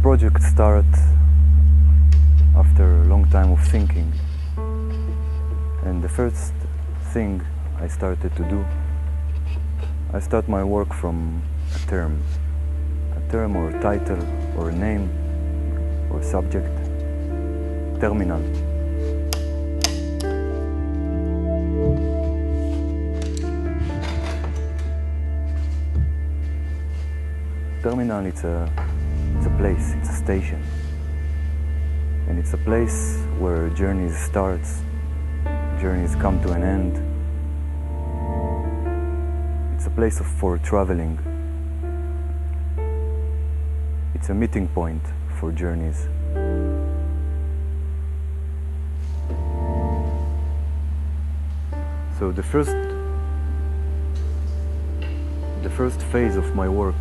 project started after a long time of thinking, and the first thing I started to do, I start my work from a term or a title or a name or subject. Terminal. Terminal, it's a place, it's a station. And it's a place where journeys starts, journeys come to an end. It's a place for traveling. It's a meeting point for journeys. So the first phase of my work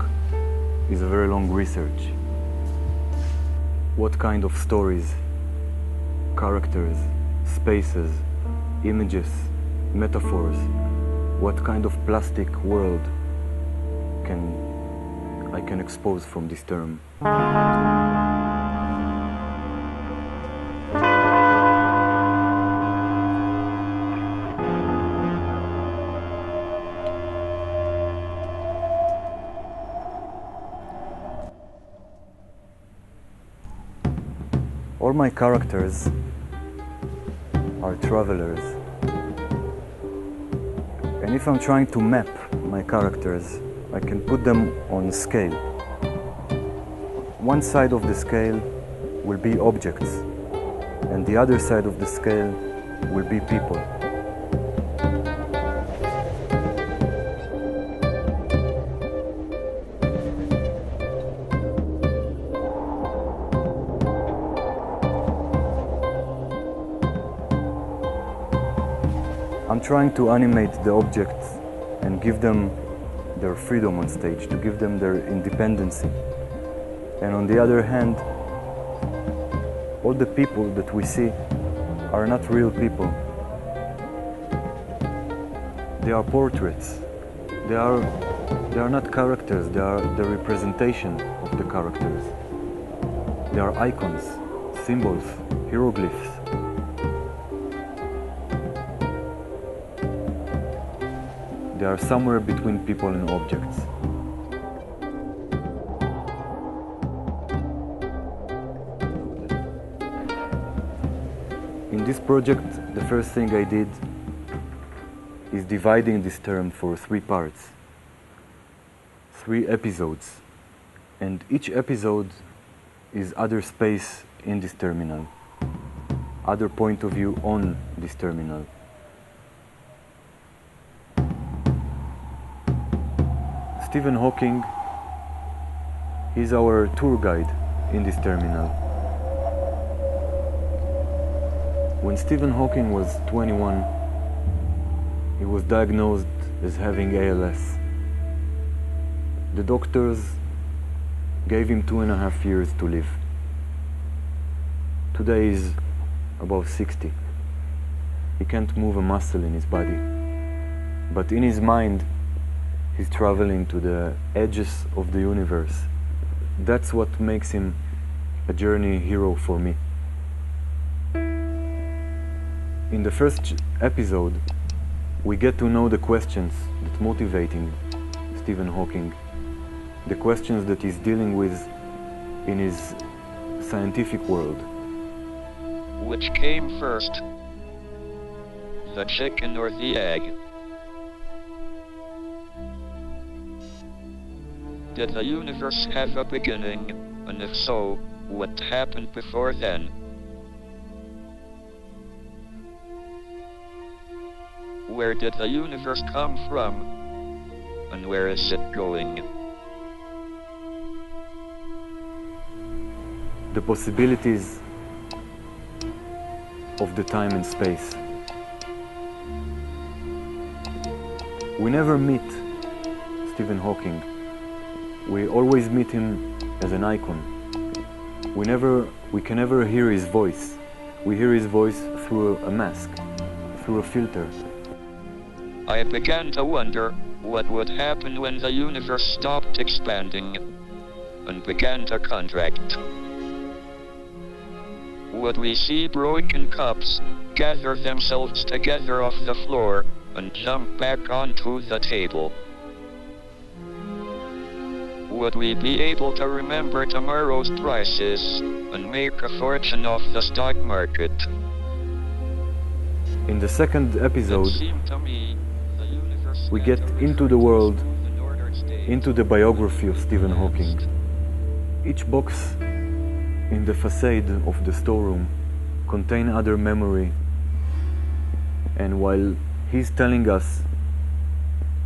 is a very long research. What kind of stories, characters, spaces, images, metaphors, what kind of plastic world I can expose from this term. All my characters are travelers. And if I'm trying to map my characters, I can put them on scale. One side of the scale will be objects, and the other side of the scale will be people. I'm trying to animate the objects and give them their freedom on stage, to give them their independency. And on the other hand, all the people that we see are not real people. They are portraits. They are not characters, they are the representation of the characters. They are icons, symbols, hieroglyphs. They are somewhere between people and objects. In this project, the first thing I did is dividing this term for 3 parts, 3 episodes, and each episode is other space in this terminal, other point of view on this terminal. Stephen Hawking is our tour guide in this terminal. When Stephen Hawking was 21, he was diagnosed as having ALS. The doctors gave him 2.5 years to live. Today he's above 60. He can't move a muscle in his body, but in his mind, he's traveling to the edges of the universe. That's what makes him a journey hero for me. In the first episode, we get to know the questions that motivating Stephen Hawking, the questions that he's dealing with in his scientific world. Which came first, the chicken or the egg? Did the universe have a beginning, and if so, what happened before then? Where did the universe come from, and where is it going? The possibilities of the time and space. We never meet Stephen Hawking. We always meet him as an icon. We can never hear his voice. We hear his voice through a mask, through a filter. I began to wonder what would happen when the universe stopped expanding. and began to contract. Would we see broken cups gather themselves together off the floor and jump back onto the table? Would we be able to remember tomorrow's prices and make a fortune off the stock market? In the second episode, we get into the world, into the biography of Stephen Hawking. Each box in the facade of the storeroom contain other memory, and while he's telling us,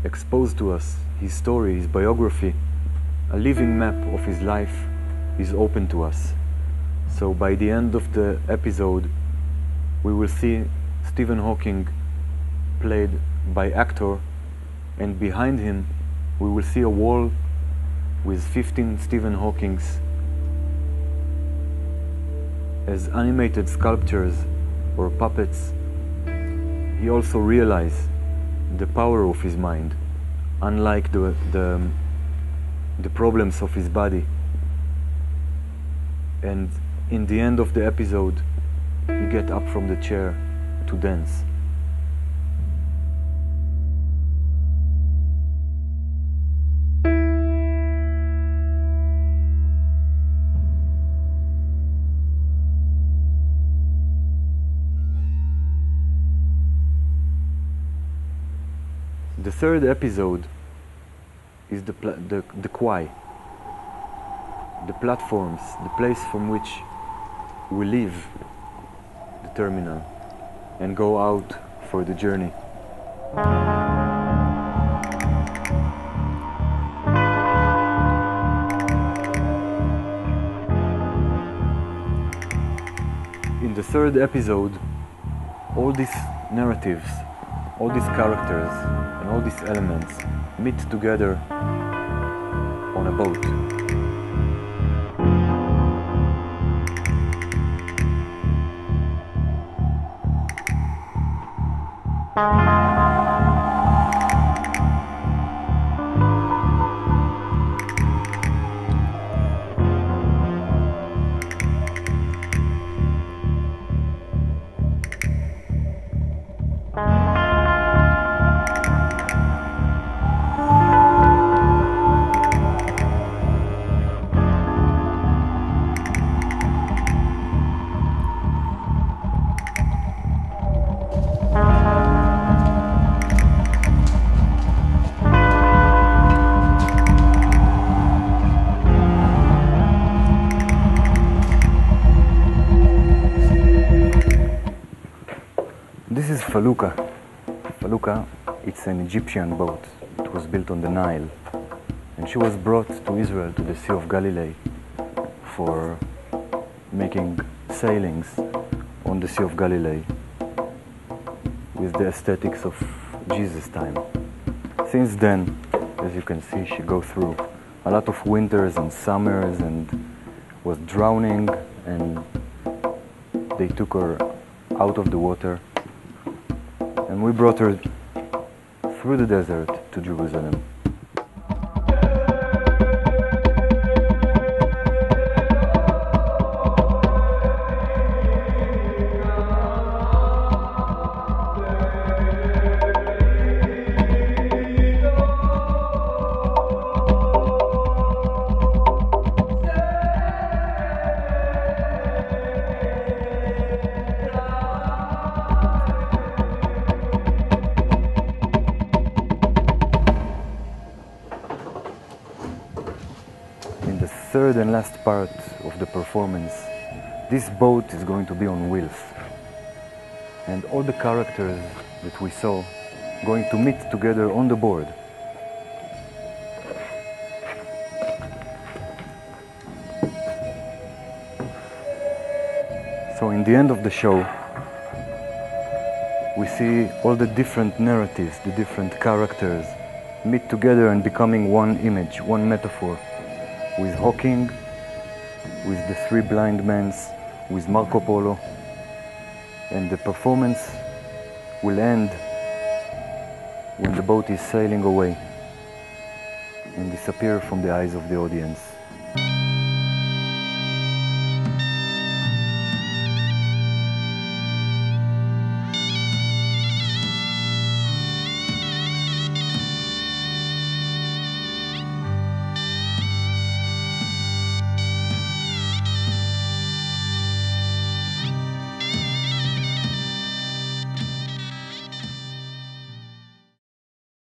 exposed to us, his story, his biography, a living map of his life is open to us. So by the end of the episode, we will see Stephen Hawking played by actor, and behind him we will see a wall with 15 Stephen Hawkings as animated sculptures or puppets. He also realized the power of his mind, unlike the problems of his body. And in the end of the episode, he gets up from the chair to dance. The third episode is the quay, the platforms, the place from which we leave the terminal and go out for the journey. In the third episode, all these narratives, all these characters and all these elements meet together on a boat. This is Felucca. Felucca, it's an Egyptian boat. It was built on the Nile. And she was brought to Israel, to the Sea of Galilee, for making sailings on the Sea of Galilee with the aesthetics of Jesus' time. Since then, as you can see, she goes through a lot of winters and summers and was drowning, and they took her out of the water. And we brought her through the desert to Jerusalem. Third and last part of the performance, this boat is going to be on wheels, and all the characters that we saw going to meet together on the board. So in the end of the show, we see all the different narratives, the different characters meet together and becoming one image, one metaphor. With Hawking, with the three blind men, with Marco Polo, and the performance will end when the boat is sailing away and disappear from the eyes of the audience.